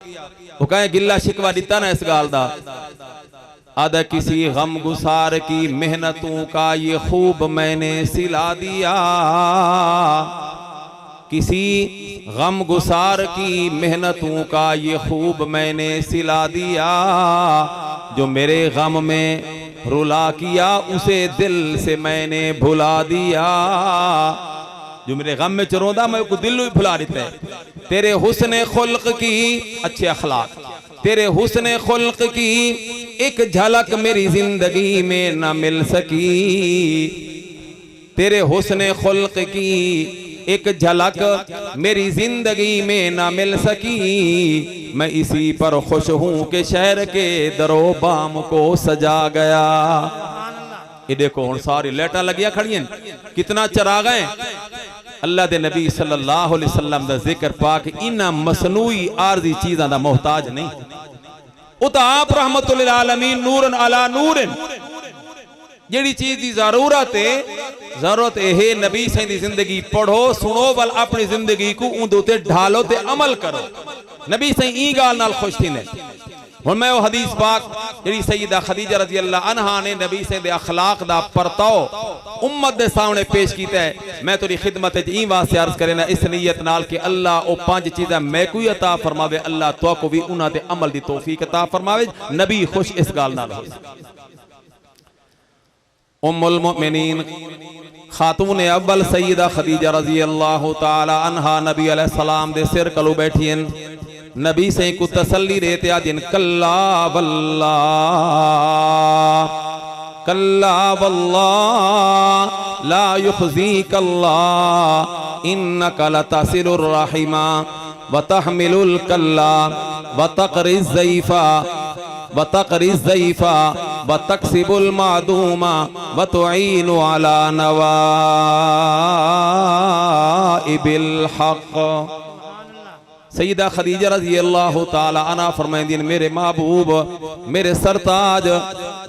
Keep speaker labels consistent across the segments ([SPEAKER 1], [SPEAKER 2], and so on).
[SPEAKER 1] वो कहे गिला शिकवा दिता ना इस गाल दा आदा किसी गम गुसार की मेहनतों का ये खूब मैंने सिला दिया, किसी गम गुसार की मेहनतों का ये खूब मैंने सिला दिया, जो मेरे गम में रुला किया उसे दिल से मैंने भुला दिया, जो मेरे गम में चरोंदा मैं को दिल भी भुला देता है। तेरे हुस्न खुल्क की अच्छे अखलाक, तेरे हुस्न खुल्क की एक झलक मेरी जिंदगी में न मिल सकी, तेरे हुस्न खुल्क की एक झलक मेरी जिंदगी में न मिल सकी, मैं इसी पर खुश हूं कि शहर के दरो बाम को सजा गया। ये देखो हुण सारी लाइटां लगियां खड़ियां, कितना चराग है। अल्लाह दे नबी सल्लल्लाहु अलैहि वसल्लम दा जिक्र पाक इन्ना मसनूई आरजी चीज़ां दा मोहताज नहीं, वो तो आप रहमतुल लिल आलमीन नूरन अला नूरन, जेड़ी चीज की जरूरत है नबी सही दी जिंदगी पढ़ो सुनो वल अपनी जिंदगी को उंदे ते ढालो ते अमल करो। नबी सही ई गाल नाल खुश थी ने। हुण मैं वो हदीस पाक जेड़ी सैयदा खदीजा रज़ी अल्लाह अन्हा ने नबी से दे अखलाक दा परताओ उम्मत दे सामने पेश कीता है। मैं तेरी खिदमत च ई वास्ते अर्ज करे ना इस नीयत नाल कि अल्लाह ओ पांच चीज़ां मैं कोई अता फरमावे, अल्लाह तो को भी उन्हां दे अमल दी तौफीक अता फरमावे। नबी खुश इस गाल नाल हो। उम्मुल मोमिनीन खातून अव्वल सैयदा खदीजा रज़ी अल्लाह ताला अन्हा नबी अलैहि सलाम दे सिर कलो बैठियन। नबी से को तसल्ली देते आदिन कल्ला वल्ला कल्ला वल्ला ला युखज़ीक अल्लाह इन्नका लतसिलुर रहिमा व तहमिलुल कल्ला व तक़रिज़ ज़ईफ़ा व तक़रिज़ ज़ईफ़ा व तक्सिबुल मादूमा व तुईनु अला नवाइबिल हक़। सईदा खदीजा रज़ी अल्लाह ताला अन्हा फरमांदी मेरे महबूब मेरे सरताज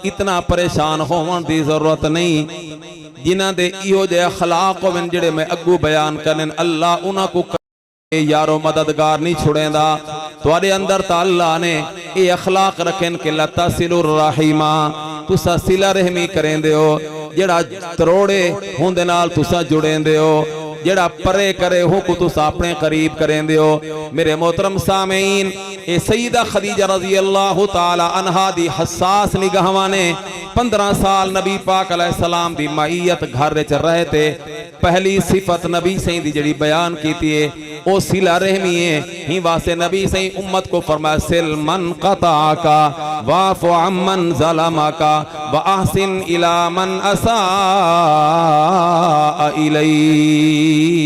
[SPEAKER 1] इतना परेशान होवन दी जरूरत नहीं, जिन्हां दे इहो जे अखलाक होवन जेड़े मैं अगू बयान करन अल्लाह उन्हां को यारो मददगार नहीं छुड़ेंदा। तुहाडे अंदर ता अल्लाह ने ये अखलाक रखन के लतसिलुर रहीमा तुसा सिला रहमी करेंदे हो, जेड़ा तरोड़े हुंदे नाल तुसा जुड़ेंदे हो, जेड़ा परे करे हो को तुसा अपने करीब करेंदे हो। मेरे मोहतरम सामीन ए सईदा खदीजा रज़ी अल्लाह ताला अन्हा दी हसास निगाहां ने 15 साल नबी पाक अलैहि सलाम दी माइयत घर विच रहते पहली सिफत नबी सही दी जड़ी बयान कीती है ओ सिला रहमी है। ही वास्ते नबी सही उम्मत को फरमाया सिल मन क़ताअका वाफ़ु अम्मन ज़लमका व अहसिन इला मन असा इलैका।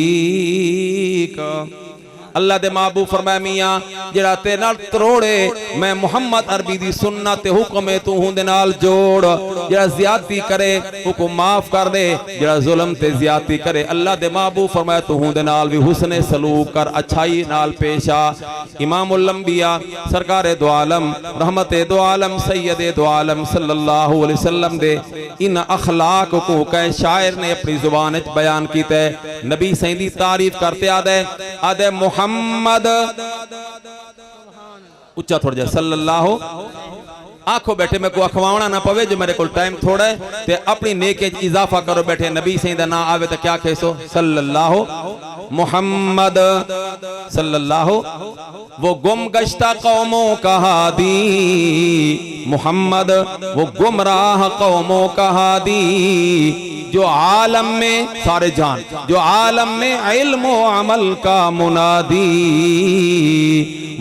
[SPEAKER 1] अल्लाह दे महबूब फरमाया मियां जेड़ा ते नाल तरोड़े मैं मुहम्मद अरबी दी सुन्नत ते हुक्म है तू हुंदे नाल जोड़, जेड़ा ज़्यादती करे उको माफ कर दे, जेड़ा जुल्म ते ज़्यादती करे अल्लाह दे महबूब फरमाया तू हुंदे नाल भी हुस्ने सलूक कर, अच्छाई नाल पेश आ। इमामुल अंबिया सरकारे दो आलम रहमते दो आलम सैयदे दो आलम सल्लल्लाहु अलैहि वसल्लम दे इन अखलाक को कै शायर ने अपनी जुबान च बयान कीता है। नबी सही दी तारीफ करते आदे मोहम्मद उच्चा थोड़ा जा सल्लल्लाहु आखो बैठे मैं को अखवाना ना पवे जो मेरे को टाइम थोड़ा है ते अपनी नेकी इजाफा करो। बैठे नबी सही दा ना आवे तो क्या कहो सल्लल्लाहु मोहम्मद सल्लल्लाहु वो गुम गश्ता कौमों का हादी मोहम्मद वो गुमराह कौमों का हादी जो आलम में सारे जान जो आलम में इल्म व अमल का मुनादी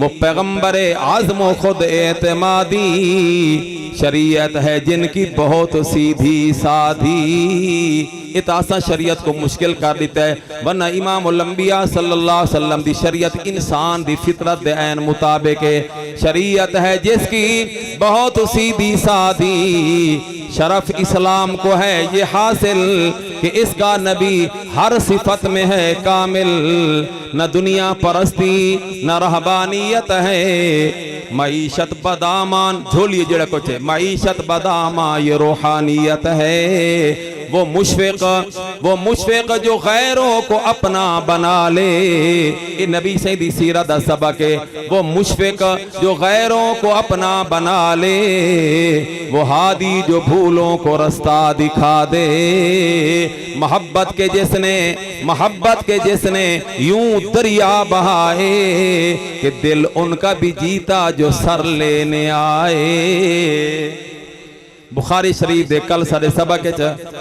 [SPEAKER 1] वो पैगंबरे आज़म खुद एतमादी शरीयत है जिनकी बहुत सीधी साधी। इतासा शरीयत को मुश्किल कर देता है वरना इमामुल अंबिया सल्लल्लाहु अलैहि वसल्लम दी शरीयत इंसान दी फितरत दे ऐन मुताबिक शरीयत है जिसकी बहुत सीधी सादी। शरफ इस्लाम को है ये हासिल कि इसका नबी हर सिफत में है कामिल, न दुनिया परस्ती न रहबानियत है। मईशत बदामान झोलिए जड़ा कुछ है मईशत बदामा ये रूहानियत है। वो मुशफिक जो गैरों को अपना बना ले। ये नबी सैदी सीरत दा सबक है। वो मुशफिक जो गैरों को अपना बना ले, वो हादी जो भूलों को रास्ता दिखा दे। मोहब्बत के जिसने यूं दरिया बहाए कि दिल उनका भी जीता जो सर लेने आए। बुखारी शरीफ दे कल सारे सबक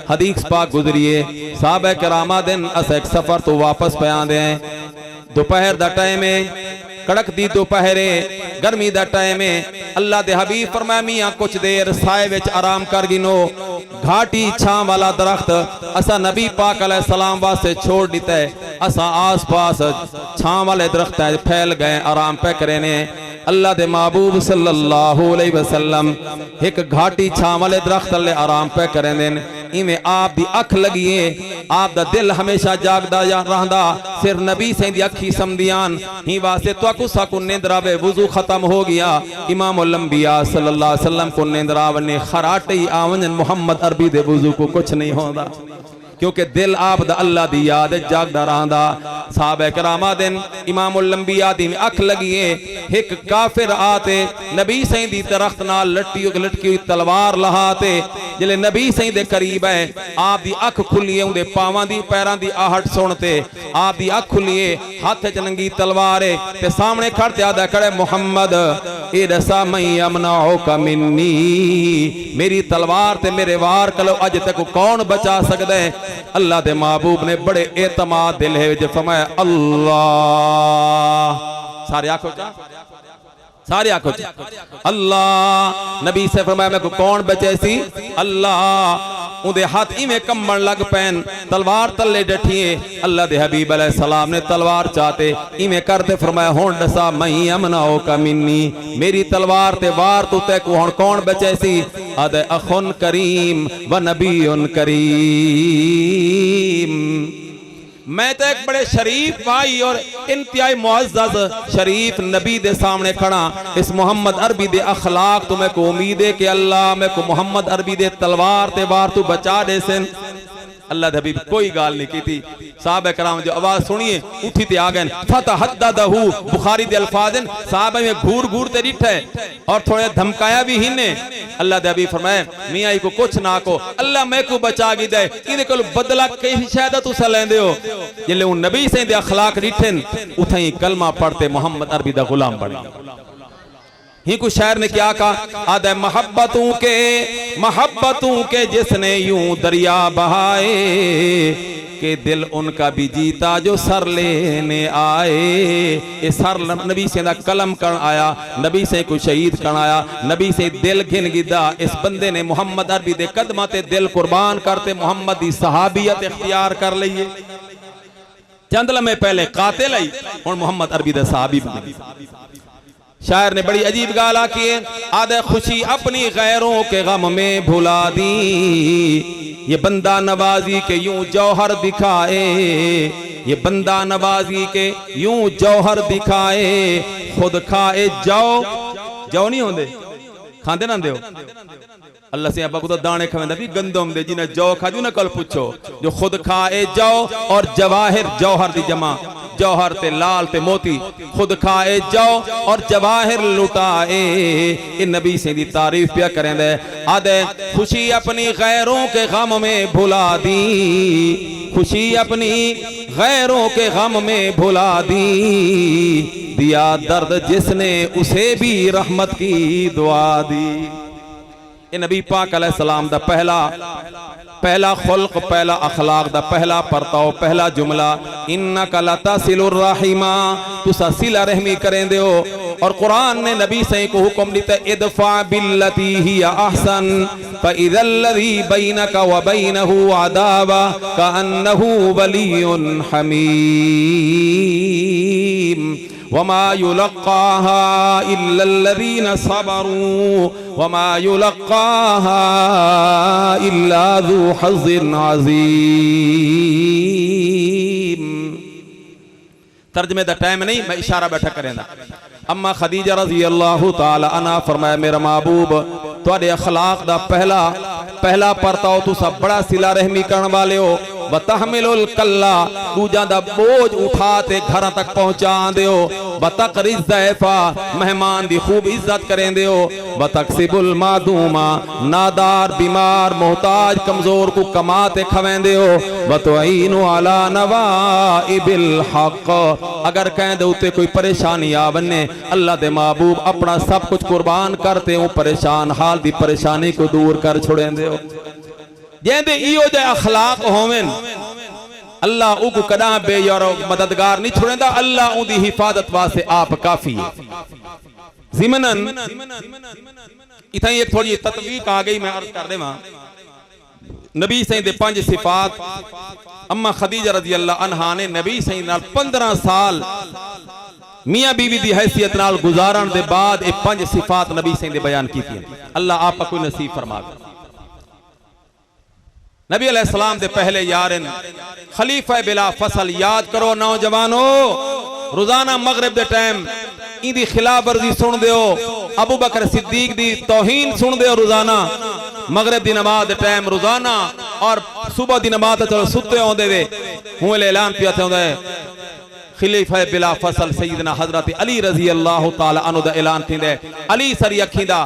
[SPEAKER 1] हदीस पाक गुजरिए। साहबा करामा दिन अस एक सफर तो वापस पे आंदे हैं। दोपहर दा टाइम है, कड़कदी दोपहरे गर्मी दा टाइम है। अल्लाह दे हबीब फरमाया मियां कुछ देर साए विच आराम कर गिनो। घाटी छां वाला दरख्त असा नबी पाक अलैहि सलाम वास्ते छोड़ दिता है। असा आस पास छां वाले दरख्त फैल गए, आराम पे करे ने। अल्लाह दे महबूब सल्लल्लाहु अलैहि वसल्लम एक घाटी छां वाले दरख्त अल्ले आराम पे करे ने। इवें आप दी अख लगी है, आप दा दिल हमेशा जागदा रहंदा। सिर नबी से दी अखी समदियान ही वास्ते तो साकु निंद्रावे वुजू खत्म हो गया। इमामुल अंबिया सल्लल्लाहु अलैहि वसल्लम को निंद्रावने खराटे आवन मोहम्मद अरबी दे वुजू को कुछ नहीं होता, क्योंकि दिल आप दा अल्लाह दी याद जागदा रहंदा। साहबा करामा दिन इमामुल अंबिया दी अख लगी है। एक काफिर आते नबी सही दी दरख्त नाल लटकी हुई तलवार लहाते जिले नबी सही दे करीब है। आप दी अख खुली है, उनके पावां दी पैरां दी आहट सुनते आप दी अख खुली है, हाथ च नंगी तलवार है ते सामने खड़ते आदा खड़े मोहम्मद ए रसा मई अमनाओ का मिन्नी, मेरी तलवार ते मेरे वार कलो अज तक कौन बचा सकदा है। अल्लाह दे महबूब ने बड़े एतमाद दिल है जो फरमाया अल्लाह। सारे आखो अल्लाह। नबी से फरमाया मैं को कौन बचे सी? अल्लाह। उदे हाथ इवें कंबन लग पैन, तलवार तले डठिए। अल्लाह दे हबीब अलैहि सलाम ने तलवार चाहते इवें करते फरमाया हुन दसा मई अमनाओ का मिन्नी, मेरी तलवार ते वार तू ते को हुन कौन बचे सी? अद अखुन करीम व नबीउन करीम। मैं तो एक बड़े शरीफ भाई और इंतहाई मुअज़्ज़ज़ शरीफ नबी दे सामने खड़ा। इस मोहम्मद अरबी दे अखलाक तुम्हें को उम्मीद है कि अल्लाह मैं को मोहम्मद अरबी दे तलवार ते वार तू बचा दे सिन। अल्लाह दे हबीब कोई गाल नहीं की थी। साहब कराम जो आवाज सुनिए उठी ते आ गए। फतहद्ददहु बुखारी दे अल्फाज हैं, साहब में घूर घूर ते डिठे और थोड़े धमकाया भी हिने। अल्लाह दे हबीब फरमाए मियां को कुछ ना को, अल्लाह मैं को बचा गी दे, इदे कोल बदला कई शायद तुसा लेंदे हो। जिले उन नबी से दे अखलाक डिठन उथई कलमा पढ़ते मोहम्मद अरबी दा गुलाम बन। ही कुछ शायर ने क्या कहा? आदे मोहब्बतों के जिसने यूं दरिया बहाए के दिल उनका भी जीता जो सर लेने आए। ये सर नबी से दा कलम कर आया, नबी से को शहीद कर आया, नबी से दिल घिन गिदा। इस बंदे ने मोहम्मद अरबी दे कदमां ते दिल कुर्बान करते मोहम्मद दी सहाबियत इख्तियार कर लईए। चंद लम्हे पहले कातिल आई हुन मोहम्मद अरबी दे सहाबी बन। शायर ने बड़ी अजीब गाल आकी है। आदे खुशी अपनी गैरों के गम में भुला दी, ये बंदा नवाजी के यूं जौहर दिखाए, ये बंदा नवाजी के यूं जौहर दिखाए। खुद खाए जौ नहीं होंदे खांदे ना हो अल्लाह से अब्बा को तो दाने खवेंदा भी गंदम दे जिन्हें जौ खाजू ना कल पूछो। जो खुद खाए जौ और जवाहिर जौहर दी जमा, जौहर ते लाल ते मोती। खुद खाए जौ और जवाहिर लुटाए। इन नबी से दी तारीफ पिया करें दे। आदे खुशी अपनी गैरों के गम में भुला दी, खुशी अपनी गैरों के गम में भुला दी। दिया दर्द जिसने उसे भी रहमत की दुआ दी। नबी पाक अलैहि सलाम दा पहला खुल्क, पहला अखलाक दा पहला परताओ, पहला जुमला इन्नका लतसिलुर रहीमा, तुसा सिला रहमी करें दे हो। और कुरान ने नबी से को हुक्म दिता इदफा बिल्लती हिया अहसन फइज़ल्लज़ी बैनका व बैनहु अदावा कअन्नहु वलियुन हमीम वमा युलक्काहा इल्लल्लज़ीना सबरू वमा युलक्काहा इल्ला ज़ू हज़्ज़िन अज़ीम। तर्जमे दा टाइम नहीं, मैं इशारा बैठा करेंदा। अम्मा खदीजा रज़ी अल्लाह ताला अन्हा फरमाया मेरा महबूब तुहाडे अखलाक दा पहला पहला परताओ तुसा बड़ा सिला रहमी करने वाले हो, वतहमिलुल कल्ला दूजा दा बोझ उठा ते घर तक पहुंचा दियो, वतकरिज ज़ैफा मेहमान दी खूब इज्जत करें दियो, वतकसिबुल मादूमा नादार बीमार मोहताज कमजोर को कमाते खवें दियो, वतुईनु अला नवाइबिल हक अगर कहें दे उते कोई परेशानी आ बन्ने अल्लाह दे महबूब अपना सब कुछ कुर्बान करते हो, परेशान हाल दी परेशानी को दूर कर छोड़ें दियो। जेंदे इयो जे अखलाक होवेन अल्लाह उको कदा बेयारो मददगार नहीं छोड़ेंदा, अल्लाह उदी हिफाजत वास्ते आप काफी है। ज़िमनन इतना एक थोड़ी तत्वीक आ गई, मैं अर्ज कर देवा नबी सही दे 5 सिफात। अम्मा खदीजा रज़ी अल्लाह अन्हा ने नबी सही नाल 15 साल मियां बीवी दी हैसियत नाल गुजारन दे बाद ये 5 सिफात नबी सही दे बयान की थी। अल्लाह आप कोई नसीब फरमावे। नबी अलैहिस्सलाम दे पहले यारन खलीफा बिला फसल याद करो नौजवानों, रोजाना मगरिब दे टाइम इंदी खिलाफ वर्जी सुन दियो, अबू बकर सिद्दीक दी तौहीन सुन दियो रोजाना, मगरिब दी नमाज दे टाइम रोजाना और सुबह दी नमाज चलो सुते आंदे वे हूं ऐलान पिया थे होंदा खलीफा बिला फसल सैयदना हजरत अली रजी अल्लाह तआला अन्हु दा ऐलान थींदे। अली सरी अखी दा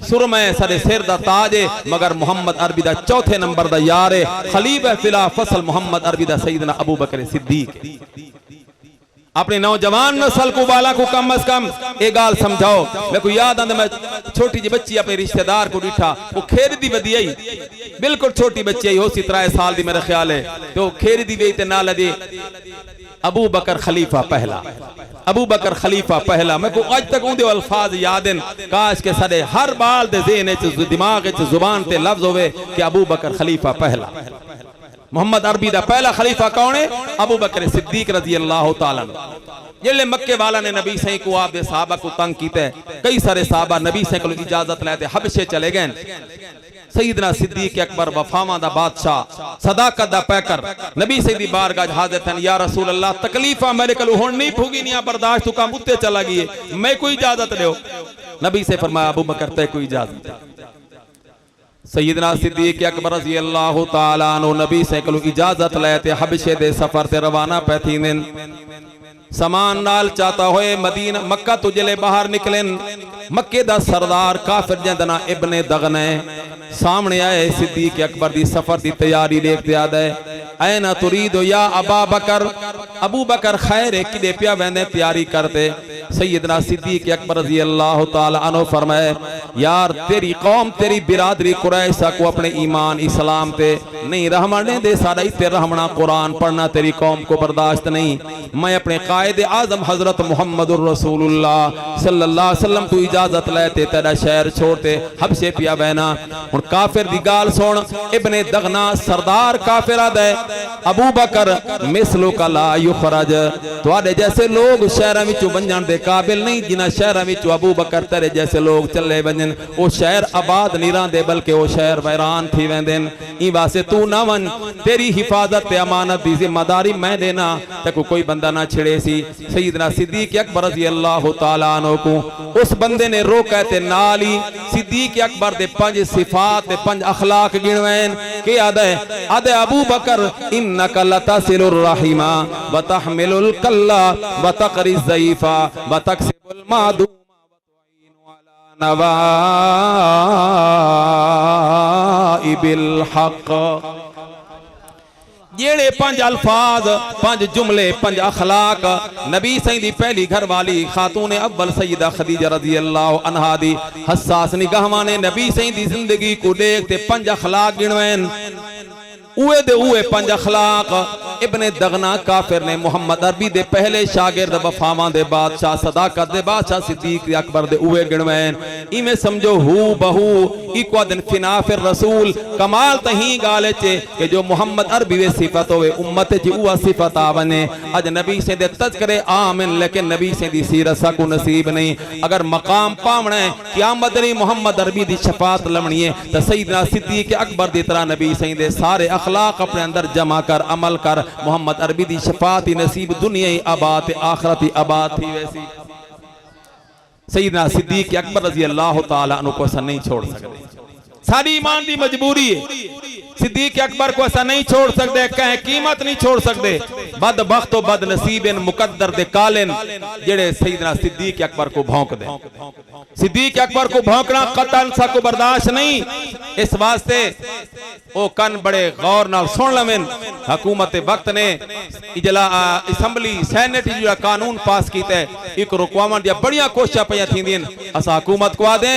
[SPEAKER 1] सुरमे सरे सिर दा ताज है, मगर मुहम्मद अरबी दा चौथे नंबर दा यार है। खलीफा बिला फसल मुहम्मद अरबी दा सैयदना अबू बकर सिद्दीक। अपने नौजवान नस्ल को वाला को कम अज कम एक गाल समझाओ। मेरे को याद आंदा मैं छोटी जी बच्ची अपने रिश्तेदार को डिठा, वो खेर दी वधी आई, बिल्कुल छोटी बच्ची आई हो सी 3 साल दी मेरा ख्याल है, तो खेर दी गई ते ना लदे अबू बकर खलीफा पहला, अबू बकर खलीफा पहला। मैं को आज तक उनके अल्फाज याद हैं, काश के सारे हर बाल दे ज़हन च दिमाग च जुबान ते लफ्ज होवे कि अबू बकर खलीफा पहला। मोहम्मद अरबी दा पहला खलीफा कौन है? अबू बकर सिद्दीक रजी अल्लाह तआला। जिले मक्के वाला ने नबी सही को आप दे सहाबा को तंग कीता, कई सारे सहाबा नबी सही को इजाजत लेते हबशे चले गए। सईदना सिद्दीक अकबर वफावा दा बादशाह सदाकत दा पैकर नबी सही दी बारगाह हाजिर थे। या रसूल अल्लाह तकलीफा मेरे को हुण नहीं भूगी नहीं बर्दाश्त, तू काम उत्ते चला गई, मैं कोई इजाजत दो। नबी से फरमाया अबू बकर ते कोई इजाजत। सईदना सिद्दीक अकबर रज़ी अल्लाह तआला अन्हु नबी से को इजाजत लेते हबशे दे सफर ते रवाना पे थींदन। समान नाल चाहता होए मदीना मक्का तो जले बाहर निकलन। मक्के दा सरदार काफिर जंदना इब्ने दगने सामने आए, सिद्दीक अकबर दी सफर दी तैयारी देखते आ दे। ऐना तुरीदो या अबा बकर, अबू बकर खैर है किदे पिया वेंदे तैयारी करते। सैयदना सिद्दीक अकबर रज़ी अल्लाह तआला अन्हु फरमाए, यार तेरी कौम तेरी बिरादरी कुरैश को अपने ईमान इस्लाम ते नहीं रहमने दे, सारा इत्ते रहमना कुरान पढ़ना तेरी कौम को बर्दाश्त नहीं। मैं अपने कायद आजम हजरत मुहम्मदुर रसूलुल्लाह सल्लल्लाहु अलैहि वसल्लम तू इजाजत लेते तेरा शहर छोड़ते हबशे पिया बहना। हुण काफिर दी गाल सुन, इब्ने दगना सरदार काफिर आदे अबू बकर मिसलु का ला युखरज, तुहाडे जैसे लोग शहरां विचों वंजण दे काबिल नहीं, जिन्हां शहरां विचों अबू बकर तेरे जैसे लोग चले वंजन वो शहर आबाद नहीं रहंदे बल्कि वो शहर वैरान थी वेंदे। ई वास्ते तू ना वन, तेरी हिफाजत ते अमानत दी जिम्मेदारी मैं देना ते कोई बंदा ना छिड़े सी। सैयदना सिद्दीक अकबर रज़ी अल्लाह तआला अन्हु को उस बंदे ने रोका ते नाल ही सिद्दीक अकबर दे 5 सिफात ते 5 अखलाक गिनवेन के आदे आदे अबू बकर इन्नका लतसिलुर रहीमा व तहमिलुल कल्ला व तकरिज ज़ईफा व तकसिबुल मादूमा नवाइबिल हक। जेड़े 5 अल्फाज 5 जुमले 5 अखलाक नबी सही दी पहली घर वाली खातून अव्वल सैयदा खदीजा रज़ी अल्लाह अन्हा दी हसास निगाहां ने नबी सही दी जिंदगी को देखते 5 अखलाक गिनवेन। उए दे उए 5 अखलाक इब्ने दगना काफिर ने मुहम्मद अरबी दे पहले शागिर्द वफावां दे बादशाह सदाकत दे बादशाह सिद्दीक अकबर दे उए गिनवेन। इमें समझो हु बहू इको दिन फिना फिर रसूल कमाल तही गाले चे कि जो मुहम्मद अरबी दे सिफत होवे उम्मत जी उआ सिफत आवने। अज नबी से दे तज़किरे आमिन लेकिन नबी से दी सीरत सा को नसीब नहीं। अगर मकाम पावना है क़यामत दी मुहम्मद अरबी दी शफाअत लमनी है तो सैयदना सिद्दीक अकबर दी तरह नबी से दे सारे अखलाक अपने अंदर जमा कर अमल कर मोहम्मद अरबी दी शफाअत नसीब दुनिया आबाद आखिरत आबाद थी। वैसी सैयदना सिद्दीक अकबर रज़ी अल्लाह तआला अन्हु को नहीं छोड़ सकते। सारी ईमान की मजबूरी है। सिद्दीक अकबर को ऐसा नहीं छोड़ सकते, कहीं कीमत नहीं छोड़ सकते। बदबख्त बद नसीबिन मुकद्दर दे कालिन जेड़े सैयदना सिद्दीक अकबर को भौंक दे। सिद्दीक अकबर को भौंकना कतन सा को बर्दाश्त नहीं। इस वास्ते ओ कन बड़े गौर नाल सुन लवेन। हुकूमत वक्त ने इजला असम्बली सैनेट जो कानून पास किया एक रुकवावन दिया बड़िया कोशिशां पईयां थींदियां। असा हुकूमत को आदे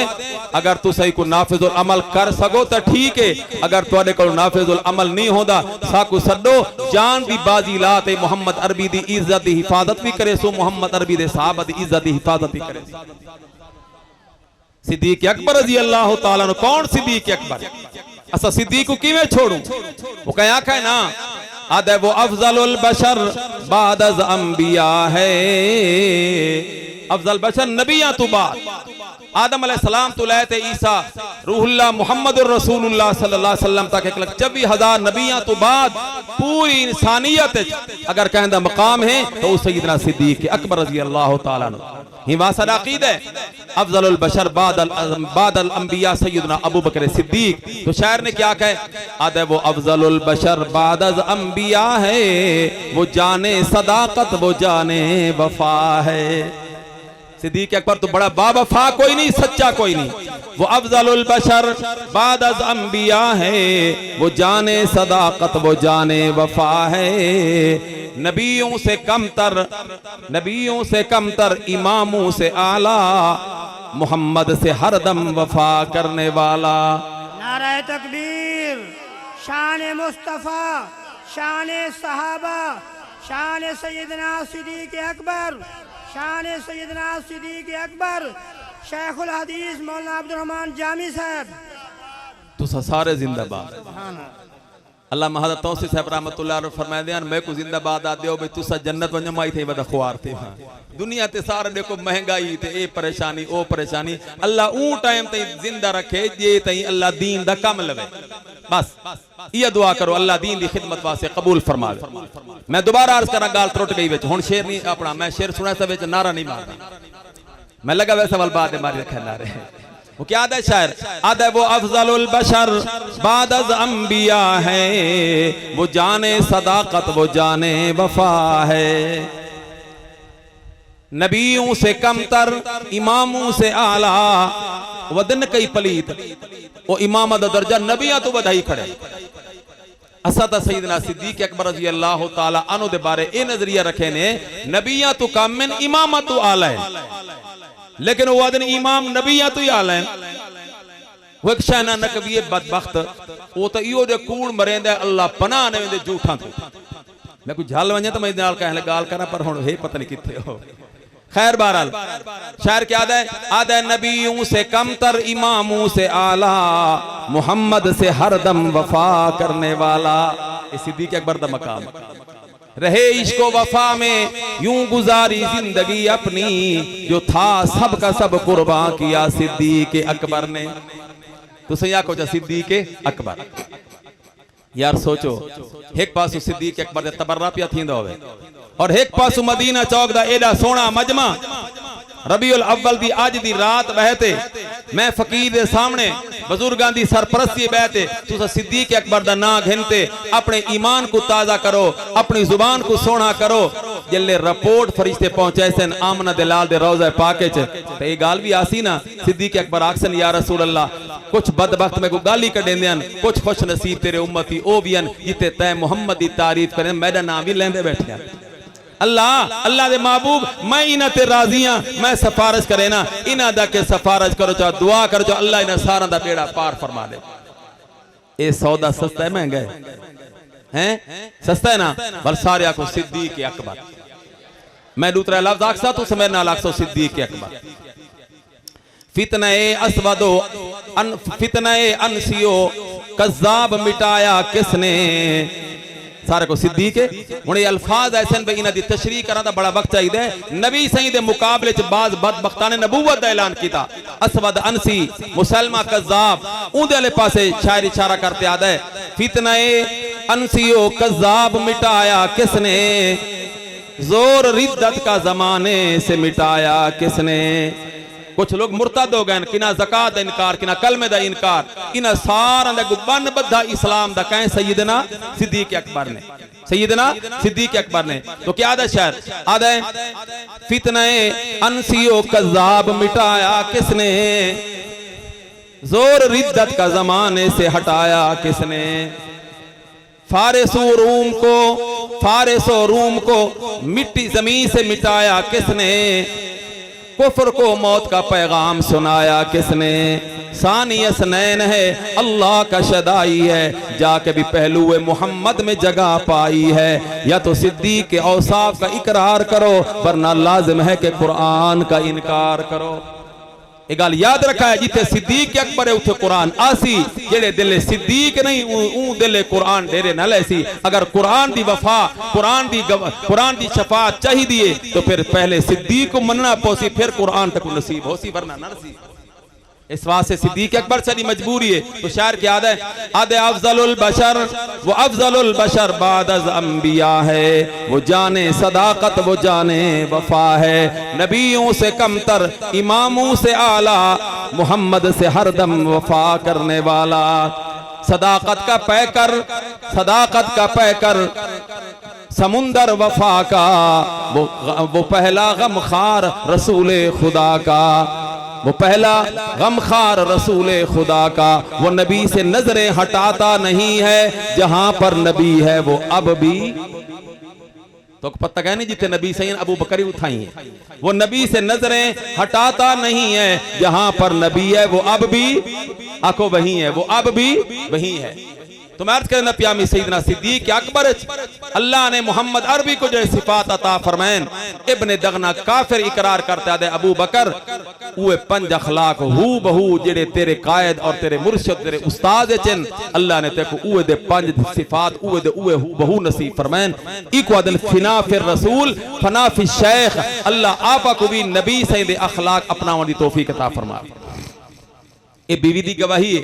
[SPEAKER 1] अगर तुम सही को नाफिजुल अमल कर सको तो ठीक है, अगर तुहाडे कोल नाफिजुल अमल नहीं होता साकू सदो जान दी बाजी ला ते मोहम्मद अरबी दी इज्जत दी हिफाजत भी करे सो मोहम्मद अरबी दे सहाबा दी इज्जत दी हिफाजत भी करे। सिद्दीक अकबर रज़ी अल्लाह तआला अन्हु कौन सिद्दीक अकबर? असा सिद्दीक को किवें छोड़ू? वो कहीं आखा ना आदे वो अफजलुल बशर बाद अज अंबिया है। अफजल बशर नबियां तो बाद आदम अलैहिस्सलाम तो लेते ईसा रूहुल्लाह मुहम्मद रसूलुल्लाह सल्लल्लाहु अलैहि वसल्लम तक 1,24,000 नबियां तो बाद पूरी इंसानियत अगर कहंदा मकाम है तो उस सैयदना सिद्दीक अकबर रज़ी अल्लाह तआला अन्हु ही वासद अकीदा है। अफजलुल बशर बादल अंबिया सैयदना अबू बकर सिद्दीक। तो शायर ने क्या कहा? आदे वो अफजलुल बशर बादल अंबिया है, वो जाने सदाकत वो जाने वफा है। सिद्दीक अकबर तो बड़ा बावफा कोई नहीं, सच्चा कोई नहीं। वो अफजलुल बशर बाद अज अंबिया है, वो जाने सदाकत वो जाने वफा है। नबियों से कमतर इमामों से आला, मोहम्मद से हरदम वफा करने वाला।
[SPEAKER 2] नारे तकबीर, शान मुस्तफा, शान सहाबा, शान सैयदना सिद्दीक अकबर, शान सैयदना सिद्दीक अकबर, शेखुल हदीस मौलाना अब्दुल रहमान जामी साहब।
[SPEAKER 1] तुसा सारे जिंदाबाद। अल्लाह महदत तौसीफ साहब रहमतुल्लाह अलैह फरमाए दियान मैं को जिंदाबाद आ दियो भाई तुसा जन्नत वञ माई थे वदा ख्वार थे। दुनिया ते सारे देखो महंगाई ते ए परेशानी ओ परेशानी, अल्लाह ऊ टाइम तई जिंदा रखे जे तई अल्लाह दीन दा काम लवे। बस ये दुआ करो अल्लाह दीन दी खिदमत वास्ते कबूल फरमावे। मैं दोबारा अर्ज करा गाल त्रुट गई विच, हुन शेर नहीं अपना मैं शेर सुना सा विच नारा नहीं मारदा, मैं लगा वैसा वाल बाद मारी रखा नारे। वो क्या आदा शायर? आदा वो अफजलुल बशर बाद अज अंबिया है, वो जाने सदाकत वो जाने वफा है। नबियों से कमतर इमामों से आला, वदन कई पलीत वो इमाम दा दर्जा नबियां तो बधाई खड़े। असा ता सैयदना सिद्दीक अकबर रज़ी अल्लाह तआला अन्हु दे बारे ए नजरिया रखे ने नबियां तो कामिन इमाम तो आला है, लेकिन वो आदन इमाम नबियां तो ही आला है। वो एक शहना नकवी बदबख्त वो तो इहो जे कूड़ मरेंदे अल्लाह पनाह ने वेंदे झूठा तो। मैं कोई झल वञे तो मैं नाल कहले गाल करा पर हुन हे पता नहीं किथे हो। खैर बहरहाल शायर क्या आदा नबियों से कमतर इमामों से आला, मोहम्मद से हरदम वफा करने वाला। सिद्दीक अकबर दा मकाम रहे इश्को वफा में यूं गुजारी जिंदगी अपनी, जो था सब का सब कुर्बान किया सिद्दीक अकबर ने। तो सही आखो सिद्दीक अकबर। यार सोचो एक पासो सिद्दीक अकबर दे तबर्रा पिया थींदा होवे और एक पासो मदीना चौक दा एडा सोना मजमा रबीउल अव्वल दी आज दी रात बहते मैं फकीर दे सामने बुजुर्गां दी सरपरस्ती बहते तुसा सिद्दीक अकबर दा ना घिनते अपने ईमान को ताजा करो, अपनी जुबान को सोना करो। जल्ले रिपोर्ट फरिश्ते पहुंचे सन आमना दलाल दे रोज़ा पाके च ते ये गाल भी आसी ना सिद्दीक अकबर आखसन या रसूल अल्लाह कुछ बदबख्त में को गाली कडेंदन, कुछ खुश नसीब तेरे उम्मती ओ बियन जिते तय मोहम्मद दी तारीफ करें मेरा नाम भी लेंदे बैठे। अल्लाह अल्लाह दे महबूब मैं इना ते राजियां, मैं सिफारिश करे ना इना दा के सिफारिश करो चाहे दुआ करो चाहे अल्लाह इना सारा दा बेड़ा पार फरमा दे। ए सौदा सस्ता है महंगा है सस्ता है ना बल सारे को सिद्दीक अकबर। मैं दूसरा लफ्ज आखसा तो समय ना लाखसो सिद्दीक अकबर। फितने असवदो फितने अनसियो कज़्ज़ाब मिटाया किसने, सारे को सिद्दीक हुणे अल्फाज ऐसे भाई इन्हां दी तशरीह करा दा बड़ा वक्त चाहिए। नबी सही दे मुकाबले च बाज बदबख्तां ने नबूवत दा ऐलान कीता। असवद अनसी मुसलमा कज़्ज़ाब उंदे वाले पासे शायर इशारा करते आदा है फितने अनसियो कज़्ज़ाब मिटाया किसने, जोर रिद्दत का जमाने से मिटाया किसने। कुछ लोग मुर्तद हो गए, किना ज़कात दा इनकार, किना कलमे दा इनकार, इना सारा दा गुबन बद्धा इस्लाम दा कहें सैयदना सिद्दीक अकबर ने, सैयदना सिद्दीक अकबर ने। तो क्या आदा शायर आदा है, फितने अनसियो कज़्ज़ाब मिटाया किसने, जोर रिद्दत का जमाने से हटाया किसने, फारिस और रूम को मिट्टी जमीन से मिटाया किसने, कुफ्र को मौत का पैगाम सुनाया किसने, सानियस नैन है अल्लाह का शदाई है, जाके भी पहलुए मोहम्मद में जगह पाई है। या तो सिद्दीक के औसाफ का इकरार करो, वरना लाजिम है कि कुरान का इनकार करो। एक गाल याद रखा है, जिथे सिद्दीक अकबर है उथे कुरान आसी, जेड़े दिले सिद्दीक नहीं ऊ दिले कुरान डेरे न लैसी। अगर कुरान दी वफा, कुरान दी शफाअत चाहिए तो फिर पहले सिद्दीक को मनना पोसी, फिर कुरान तक नसीब होसी, वरना न नसीब। इस वास्ते सिद्दीक अकबर से मजबूरी है। तो शायर क्या आदे आदे अफजलुल बशर, वो अफजलुल बशर बादज अंबिया है, वो जाने सदाकत वो जाने वफा है, नबियों से कमतर इमामों से आला, मोहम्मद से हरदम वफा करने वाला, सदाकत का पैकर समुंदर वफा का, वो पहला गमखार रसूले खुदा का, वो पहला गमखार रसूले खुदा का, वो नबी से नजरें हटाता नहीं है, जहां पर नबी है वो अब भी। तो पता कह नहीं जितने नबी सैयद अबू बकरी उठाई है, वो नबी से नजरें हटाता नहीं है, जहां पर नबी है वो अब भी आको वही है, वो अब भी वही है। तो मैं अर्ज करना प्यामी सैयदना सिद्दीक अकबर, अल्लाह ने मोहम्मद अरबी को जो सिफात अता फरमैन, इब्ने दगना काफिर इकरार करता दे अबू बकर, उए पंज अखलाक हू बहू जेड़े तेरे कायद और तेरे मुर्शिद तेरे उस्ताद चन, अल्लाह ने तेको उए दे पंज सिफात उए दे उए हू बहू नसीब फरमैन। इको अदल फिना फिर रसूल फना फिर शेख, अल्लाह आपा को भी नबी सैयद अखलाक अपनाने दी तौफीक अता फरमा। ये बीवी दी गवाही है,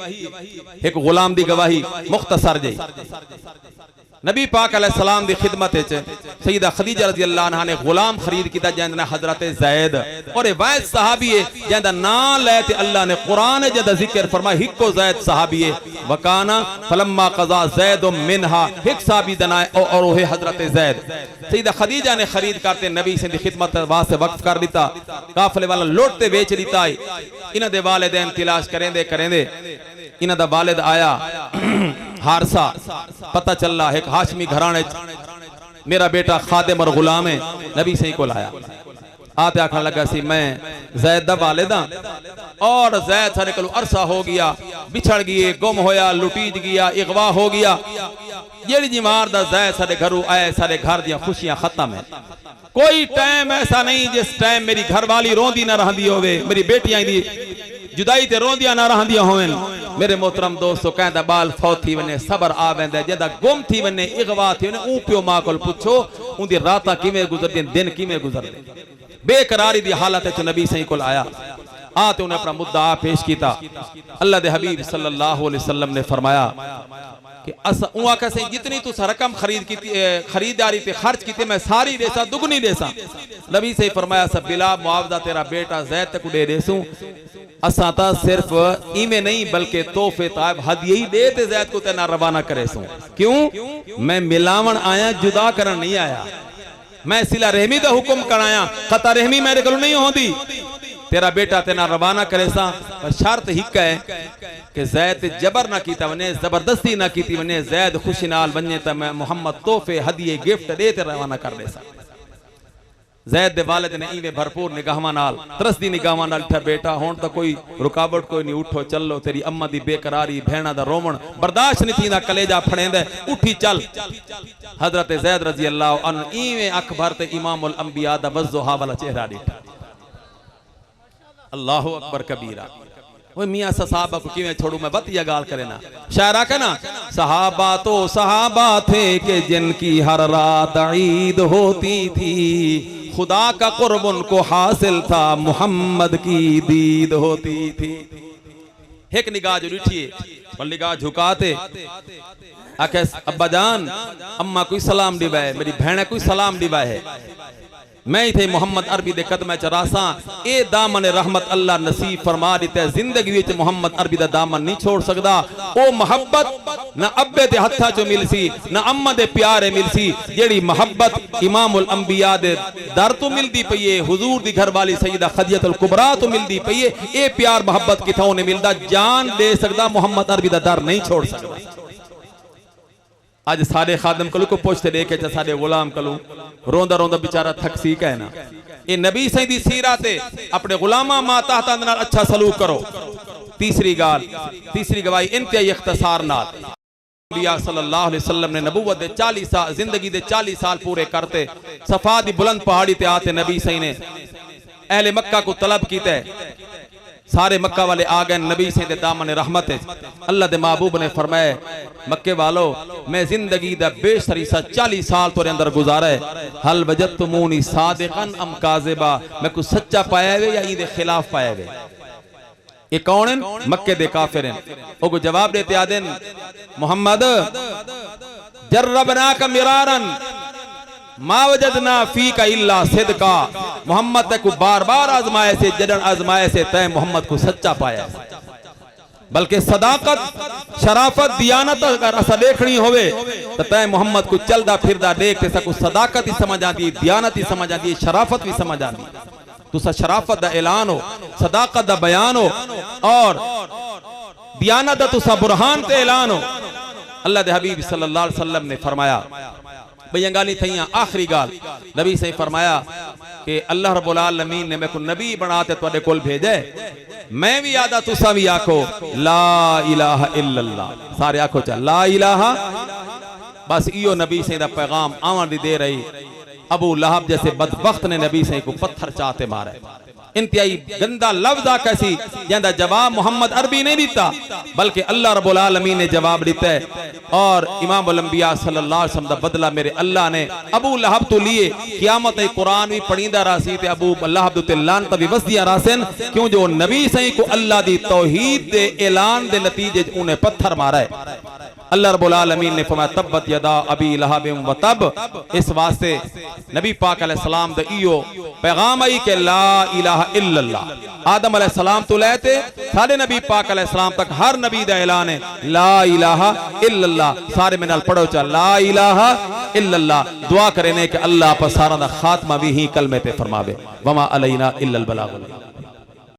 [SPEAKER 1] एक गुलाम दी गवाही मुख्तसर जी। नबी पाक अलैहिस्सलाम दी खिदमत सईदा खदीजा रज़ी अल्लाह अन्हा ने गुलाम खरीद किया, जैंदा हजरत ज़ैद, और वायद सहाबी है जैंदा ना लेते अल्लाह ने कुरान जदा जिक्र फरमा, हिको ज़ैद सहाबी है, वकाना फलम्मा क़ज़ा ज़ैद मिनहा, हिक सहाबी दना और ओहे हजरत ज़ैद। सईदा खदीजा ने खरीद करते नबी से खिदमत वास्ते वक्फ कर दिता, काफले वाला लौटते बेच दिता। इन्हां दे वालिदैन तलाश करेंदे इन्हां दा वालिद आया हारसा, पता चल रहा एक हाशमी घराने मेरा बेटा खादिम और गुलाम है, नबी सही को लाया। आते आखने लगा सी मैं ज़ैद दा वालिद हां, और ज़ैद सारे को अरसा हो गया, बिछड़ गए, गुम होया, लुटीज गया, इगवा हो गया। जेड़ी जिमार दा ज़ैद सारे घरों आए, सारे घर दियां खुशियां खत्म है। कोई टाइम ऐसा नहीं जिस टाइम मेरी घरवाली रोंदी ना रहंदी होवे, मेरी बेटियां दी जुदाई ते रोंदियां ना रहंदियां होवन। मेरे मोहतरम दोस्तों, कहंदा बाल फौत थी वने, सबर आ वेंदा, जेदा गुम थी वने, इगवा थी वने, ऊ पियो मां कोल पुछो उंदी रातां किवें गुजरदी, दिन किवें गुजरदे। बेकरारी दी हालत च नबी सही कोल आया, आते उन्हें अपना मुद्दा पेश किया। अल्लाह दे हबीब सल्लल्लाहु अलैहि वसल्लम ने फरमाया कि कैसे जितनी तू रकम खरीदारी पे खर्च की, मैं सारी देसा, दुगनी देसा। नबी से फरमाया सब बिला मुआवजा तेरा बेटा ज़ैद तक दे देसूं, असा ता सिर्फ इमें नहीं बल्कि तोहफे ताब हदिये ही दे ते ज़ैद को तेना रवाना करे सूं। क्यों? मैं मिलावन आया, जुदा करन नहीं आया। मैं सिला रहमी दा हुक्म कराया, कता रहमी मेरे को नहीं होंदी। तेरा बेटा तेना रवाना करे सा, पर शर्त हिक है कि ज़ैद जबर ना कीता वने, जबरदस्ती ना कीती वने, ज़ैद खुशी नाल वने तो मैं मुहम्मद तोहफे हदिये गिफ्ट दे ते रवाना कर दे सा। ज़ैद दे वालिद ने इवें भरपूर निगाहां नाल, तरसदी निगाहां नाल ठा बेटा हुण तो कोई रुकावट कोई नहीं, उठो चलो, तेरी अम्मा दी बेकरारी, भेणा दा रोवण बर्दाश्त नहीं थींदा, कलेजा फड़ेंदा, उठी चल। हजरत ज़ैद रज़ी अल्लाह अन्हु इवें अख भर ते इमामुल अंबिया दा वज़्ज़ुहा वाला चेहरा दिठा। अल्लाहु अकबर कबीरा। वो मियाँ सहाबा को किवें छोड़ू, मैं बतिया गाल करे ना। शायरा का ना, सहाबा तो सहाबा थे कि जिनकी हर रात ईद होती थी, खुदा का कुर्ब उनको हासिल था, मोहम्मद की दीद होती थी। एक निगाह जो उठिए और निगाह झुकाते आके अब्बा जान अम्मा कोई सलाम दिवा है, मेरी बहन कोई सलाम दिवा है। मैं थे मोहम्मद अरबी दे कदम च रासा ए दामन रहमत अल्लाह नसीब फरमा दिता जिंदगी विच मोहम्मद अरबी दा दामन नहीं छोड़ सकदा। ओ मोहब्बत ना अब्बे दे हत्था चो मिलसी ना अम्मा दे प्यारे मिलसी जेड़ी मोहब्बत इमामुल अंबिया दे दर तो मिलदी पई है, हुजूर दी घरवाली सैयदा खदीजतुल कुबरा तो मिलदी पई है। ए प्यार मोहब्बत किथों नहीं मिलदा, जान दे सकदा मोहम्मद अरबी दा दर नहीं छोड़ सकदा। आज सारे खादम कलू को पूछते देखे सारे गुलाम कलू रोंदा रोंदा बेचारा थक सी कहना ये नबी सही दी सीरत अपने गुलामा माता नाल अच्छा सलूक करो। तीसरी गवाही इंतहाई इख्तिसार नाल नबी सल्लल्लाहु अलैहि वसल्लम ने नबूवत दे 40 साल जिंदगी दे 40 साल पूरे करते सफा दी बुलंद पहाड़ी ते आते नबी सही ने अहले मक्का को तलब कीता है। सारे मक्का वाले आ गए नबी से दे दामन रहमत है। अल्लाह दे महबूब ने फरमाया मक्के वालो मैं जिंदगी दा बेशरी सा 40 साल तोरे अंदर गुजारा है, हल वजदतुमूनी सादिकन अम काज़िबा, मैं को सच्चा पाया वे या इदे खिलाफ पाया वे। ये कौन है? मक्के दे काफिर हैं। ओ को जवाब देते आदेन मोहम्मद जर्रबना का मिरारन मा वजदना फी का इल्ला सिद्का, मोहम्मद तक बार बार आजमाए से जडन आजमाए से तय मोहम्मद को सच्चा पाया, बल्कि सदाकत शराफत दियानत अगर असा देखनी होवे तो तय मोहम्मद को चलदा फिरदा देख सकू सदाकत ही समझ आती, दियानत ही समझ आती, शराफत भी समझ आती। तुसा शराफत दा ऐलान हो, सदाकत दा बयान हो और दियानत दा तुसा बुरहान ते ऐलान हो। अल्लाह दे हबीब सल्लल्लाहु अलैहि वसल्लम ने फरमाया भई गाली थी आखिरी गाल नबी से फरमाया कि अल्लाह रब्बुल आलमीन ने मेरे को नबी बनाते तुहाडे कोल भेजे, मैं भी आदा तुसा भी आखो ला इलाहा इल्लल्लाह, सारे आखो चा ला इलाहा। बस इयो नबी से दा पैगाम आवन दी दे रही। अबू लहब जैसे बदबख्त ने नबी से को पत्थर चाहते मारे, इंतहाई गंदा लफ्ज कैसी जंदा जवाब मोहम्मद अरबी नहीं दिता बल्कि अल्लाह रब्बुल आलमीन ने जवाब दिता है। और इमाम अंबिया सल्लल्लाहु अलैहि वसल्लम दा बदला मेरे अल्लाह ने अबू लहब तो लिए क़यामत कुरान भी पढ़ींदा रासी ते अबू लहब ते लानत भी वसदिया रासन, क्यों जो नबी सही को अल्लाह दी तौहीद दे ऐलान दे नतीजे उन्हें पत्थर मारा है। अल्लाह रब्बुल आलमीन ने फरमाया तब्बत यदा अबी लहब व तब, इस वास्ते नबी पाक अलैहि सलाम दा इयो पैगाम आई के ला इलाहा इल्लल्लाह। आदम अलैहि सलाम तो लेते सारे नबी पाक अलैहि सलाम तक हर नबी दा ऐलान है ला इलाहा इल्लल्लाह। सारे में नाल पढ़ो चा ला इलाहा इल्लल्लाह। दुआ करें कि अल्लाह पर सारा दा खात्मा भी ही कलमे पे फरमावे। वमा अलैना इल्लल बलागुल।